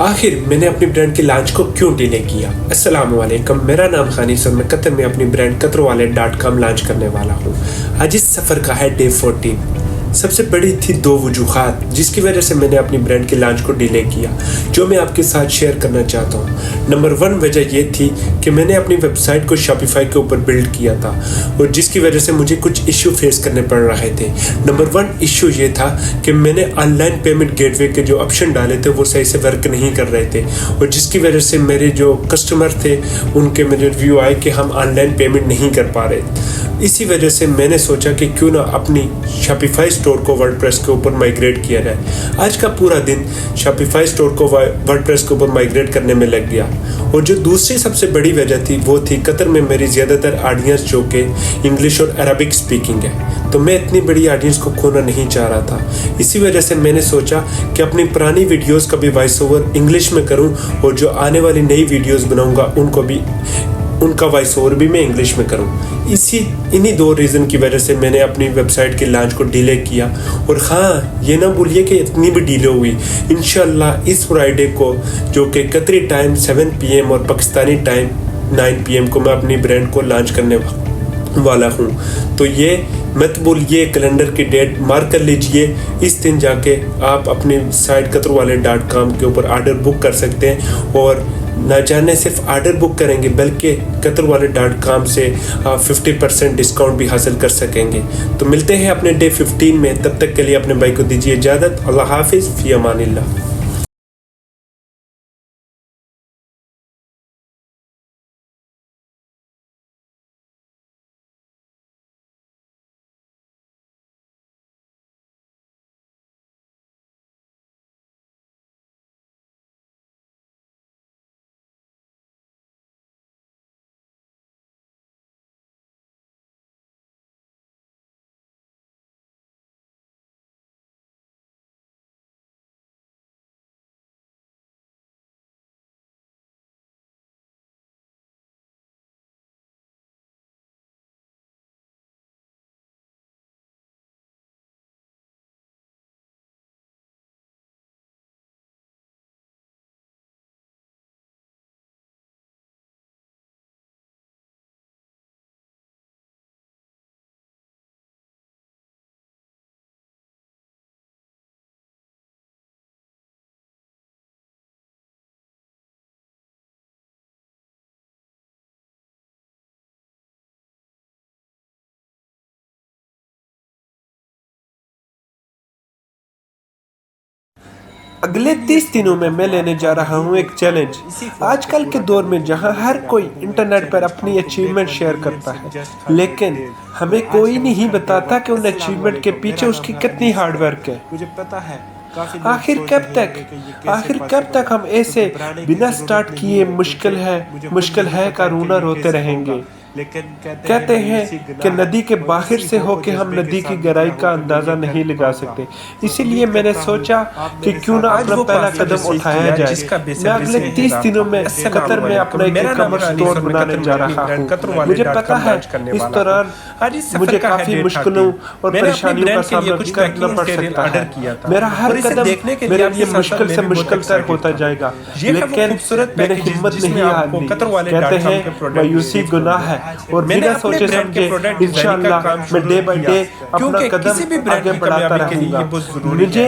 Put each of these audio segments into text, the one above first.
आखिर मैंने अपनी ब्रांड की लॉन्च को क्यों डिले किया। अस्सलाम वालेकुम, मेरा नाम खानिस और मैं कतर में अपनी ब्रांड कतरवालेट.com लॉन्च करने वाला हूँ। आज इस सफ़र का है डे 14। सबसे बड़ी थी दो वजूहात जिसकी वजह से मैंने अपनी ब्रांड की लॉन्च को डिले किया, जो मैं आपके साथ शेयर करना चाहता हूँ। नंबर 1 वजह ये थी कि मैंने अपनी वेबसाइट को शॉपिफाई के ऊपर बिल्ड किया था और जिसकी वजह से मुझे कुछ इशू फेस करने पड़ रहे थे। नंबर 1 इशू ये था कि मैंने ऑनलाइन पेमेंट गेटवे के जो ऑप्शन डाले थे वो सही से वर्क नहीं कर रहे थे और जिसकी वजह से मेरे जो कस्टमर थे उनके मेरे रिव्यू आए कि हम ऑनलाइन पेमेंट नहीं कर पा रहे। इसी वजह से मैंने सोचा कि क्यों ना अपनी शॉपिफाई स्टोर को वर्डप्रेस के ऊपर माइग्रेट किया जाए। आज का पूरा दिन शॉपिफाई स्टोर को वर्डप्रेस के ऊपर माइग्रेट करने में लग गया। और जो दूसरी सबसे बड़ी वजह थी वो थी कतर में मेरी ज़्यादातर ऑडियंस जो कि इंग्लिश और अरबिक स्पीकिंग है, तो मैं इतनी बड़ी ऑडियंस को खोना नहीं चाह रहा था। इसी वजह से मैंने सोचा कि अपनी पुरानी वीडियोस का भी वॉइस ओवर इंग्लिश में करूं और जो आने वाली नई वीडियोस बनाऊंगा उनका वॉइस ओवर भी मैं इंग्लिश में करूं। इन्हीं 2 रीज़न की वजह से मैंने अपनी वेबसाइट की लॉन्च को डिले किया। और हाँ, ये ना भूलिए कि इतनी भी डिले हुई, इंशाल्लाह इस फ्राइडे को जो कि कतरी टाइम 7 PM और पाकिस्तानी टाइम 9 PM को मैं अपनी ब्रांड को लॉन्च करने वाला हूँ। तो ये मत भूलिए, कैलेंडर की डेट मार्क कर लीजिए। इस दिन जाके आप अपनी साइट कतरवालेट.com के ऊपर ऑर्डर बुक कर सकते हैं और न जाने सिर्फ ऑर्डर बुक करेंगे बल्कि कतरवालेट.com से आप 50% डिस्काउंट भी हासिल कर सकेंगे। तो मिलते हैं अपने डे 15 में, तब तक के लिए अपने भाई को दीजिए इजाज़त। अल्लाह हाफिज़, फ़ी अमानिल्लाह। अगले 30 दिनों में मैं लेने जा रहा हूँ एक चैलेंज। आजकल के दौर में जहाँ हर कोई इंटरनेट पर अपनी अचीवमेंट शेयर करता है, लेकिन हमें कोई नहीं बताता कि उन अचीवमेंट के पीछे उसकी कितनी हार्डवर्क है। मुझे पता है आखिर कब तक हम ऐसे बिना स्टार्ट किए मुश्किल है का रोना रोते रहेंगे। कहते हैं कि नदी के बाहर से होके हम नदी की गहराई का अंदाजा नहीं लगा सकते। इसीलिए मैंने सोचा कि क्यों ना अपना पहला कदम उठाया जाए। मैं अगले 30 दिनों में कतर में अपना एक ई-कॉमर्स स्टोर बनाने जा रहा हूँ। मुझे पता है इस दौरान मुझे काफी मुश्किलों और परेशानियों का सामना करना पड़ सकता है। मेरा हर कदम मेरे लिए मुश्किल से मुश्किल तर होता जाएगा, लेकिन मैंने हिम्मत नहीं हारनी। कहते हैं मायूसी गुनाह है और बिना सोचे समझे इंशाअल्लाह मैं डे बाय डे अपना कदम आगे बढ़ाता रहूंगा। मुझे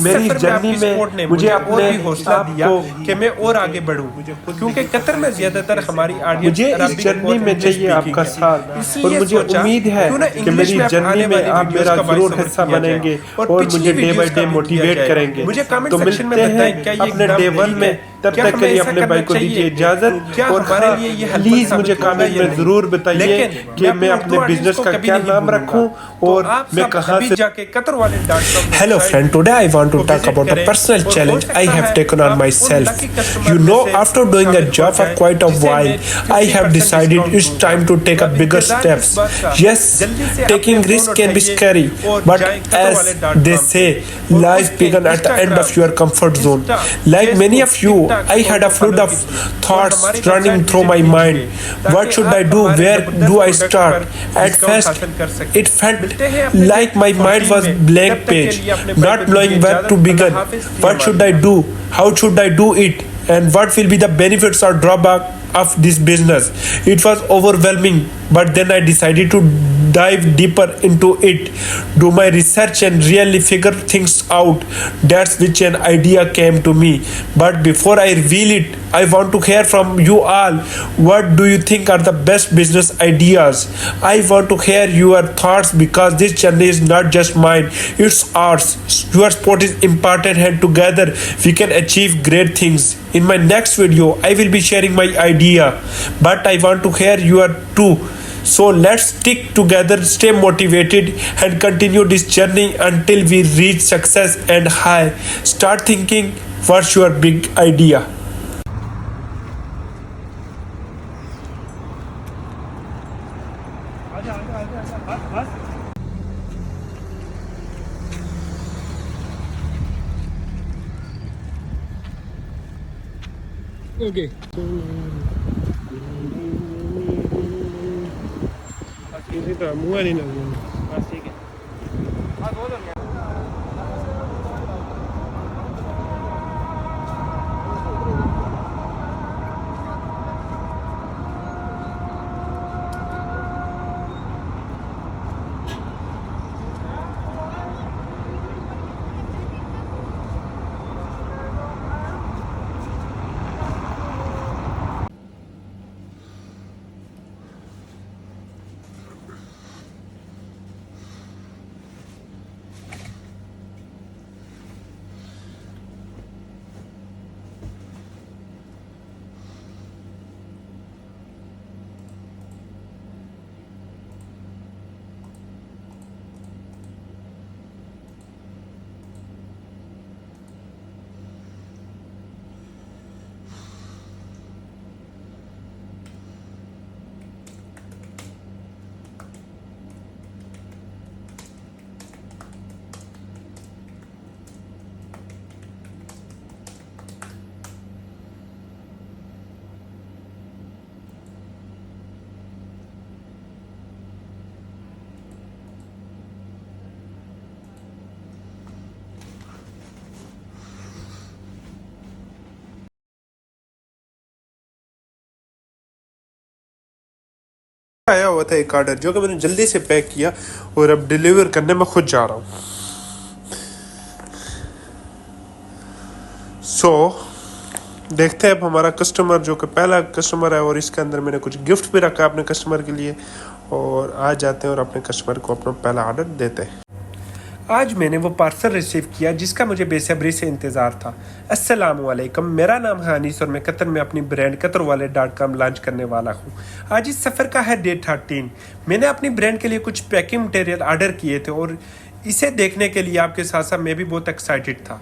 मेरी जर्नी में मुझे अपने आप को कि मैं और आगे बढ़ूं, क्योंकि कतर में ज्यादातर हमारी ऑडियंस मुझे इस जर्नी में चाहिए आपका साथ और मुझे उम्मीद है कि मेरी जर्नी में आप मेरा जरूर हिस्सा बनेंगे और मुझे डे बाय डे मोटिवेट करेंगे। तो मिलते हैं अपने डे 1 में, तब तक के लिए अपने भाई को दीजिए इजाजत। और प्लीज मुझे कमेंट में जरूर बताइए कि मैं अपने बिजनेस का क्या नाम रखूं और मैं कहां से जाके कतरवालेट.com। Hello friend, today I want to talk about a personal challenge I have taken on myself. You know, after doing a job for quite a while, I have decided it's time to take a bigger steps. Yes, taking risks can be scary, but as they say, life begins at the end of your comfort zone. Like many of you, I had a flood of thoughts running through my mind. What should I do? Where do I start? At first, it felt like my mind was blank page, not knowing where to begin. What should I do? How should I do it? And what will be the benefits or drawback of this business? It was overwhelming, but then I decided to dive deeper into it, do my research and really figure things out. That's which an idea came to me. But before I reveal it, I want to hear from you all. What do you think are the best business ideas? I want to hear your thoughts because this journey is not just mine, it's ours. Your support is important and together we can achieve great things. In my next video, I will be sharing my idea, but I want to hear your too. So let's stick together, stay motivated, and continue this journey until we reach success and high. Start thinking, what's your big idea? Okay. Ini tak muat ni nak. Masih ke? आया हुआ था एक order जो कि मैंने जल्दी से pack किया और अब डिलीवर करने में खुद जा रहा हूँ. सो देखते हैं अब हमारा कस्टमर जो कि पहला कस्टमर है और इसके अंदर मैंने कुछ गिफ्ट भी रखा है अपने कस्टमर के लिए और आज जाते हैं और अपने कस्टमर को अपना पहला ऑर्डर देते हैं. आज मैंने वो पार्सल रिसीव किया जिसका मुझे बेसब्री से इंतज़ार था. अस्सलामुअलैकुम, मेरा नाम है अनीस और मैं कतर में अपनी ब्रांड कतरवाले.com लॉन्च करने वाला हूँ. आज इस सफ़र का है डे 13. मैंने अपनी ब्रांड के लिए कुछ पैकिंग मटेरियल ऑर्डर किए थे और इसे देखने के लिए आपके साथ साथ मैं भी बहुत एक्साइटेड था.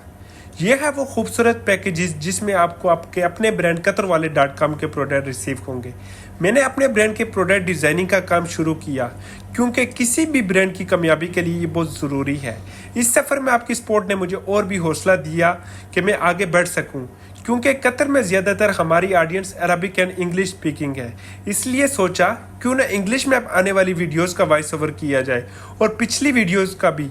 ये है वो खूबसूरत पैकेजेस जिसमें आपको आपके अपने ब्रांड कतरवाले.com के प्रोडक्ट रिसीव होंगे. मैंने अपने ब्रांड के प्रोडक्ट डिज़ाइनिंग का काम शुरू किया क्योंकि किसी भी ब्रांड की कामयाबी के लिए ये बहुत ज़रूरी है. इस सफ़र में आपकी सपोर्ट ने मुझे और भी हौसला दिया कि मैं आगे बढ़ सकूं क्योंकि कतर में ज़्यादातर हमारी audience Arabic and English speaking है. इसलिए सोचा क्यों ना इंग्लिश में आने वाली वीडियोज़ का वॉइस ओवर किया जाए और पिछली वीडियोज़ का भी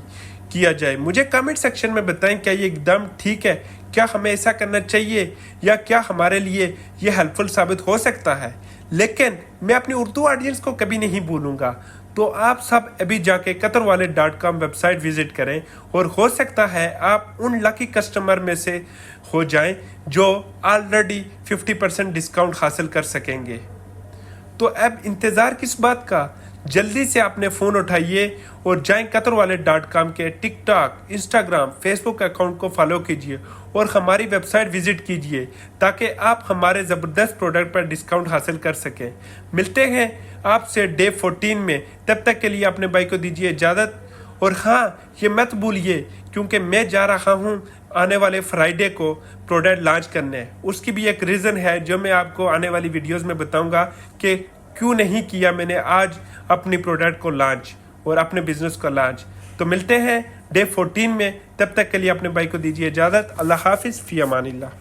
किया जाए. मुझे कमेंट सेक्शन में बताएं क्या ये एकदम ठीक है, क्या हमें ऐसा करना चाहिए या क्या हमारे लिए ये हेल्पफुल साबित हो सकता है. लेकिन मैं अपनी उर्दू ऑडियंस को कभी नहीं भूलूंगा. तो आप सब अभी जाके कतरवाले.com वेबसाइट विजिट करें और हो सकता है आप उन लकी कस्टमर में से हो जाएं जो ऑलरेडी 50% डिस्काउंट हासिल कर सकेंगे. तो अब इंतज़ार किस बात का, जल्दी से अपने फ़ोन उठाइए और जाएं कतरवाले.com के टिकटॉक, इंस्टाग्राम, फेसबुक अकाउंट को फॉलो कीजिए और हमारी वेबसाइट विजिट कीजिए ताकि आप हमारे ज़बरदस्त प्रोडक्ट पर डिस्काउंट हासिल कर सकें. मिलते हैं आपसे डे 14 में. तब तक के लिए अपने भाई को दीजिए इजाज़त. और हाँ, ये मत भूलिए क्योंकि मैं जा रहा हूँ आने वाले फ्राइडे को प्रोडक्ट लॉन्च करने. उसकी भी एक रीज़न है जो मैं आपको आने वाली वीडियोज़ में बताऊँगा कि क्यों नहीं किया मैंने आज अपनी प्रोडक्ट को लॉन्च और अपने बिजनेस को लॉन्च. तो मिलते हैं डे 14 में. तब तक के लिए अपने भाई को दीजिए इजाज़त. अल्लाह हाफिज़, फ़ी अमानिल्लाह.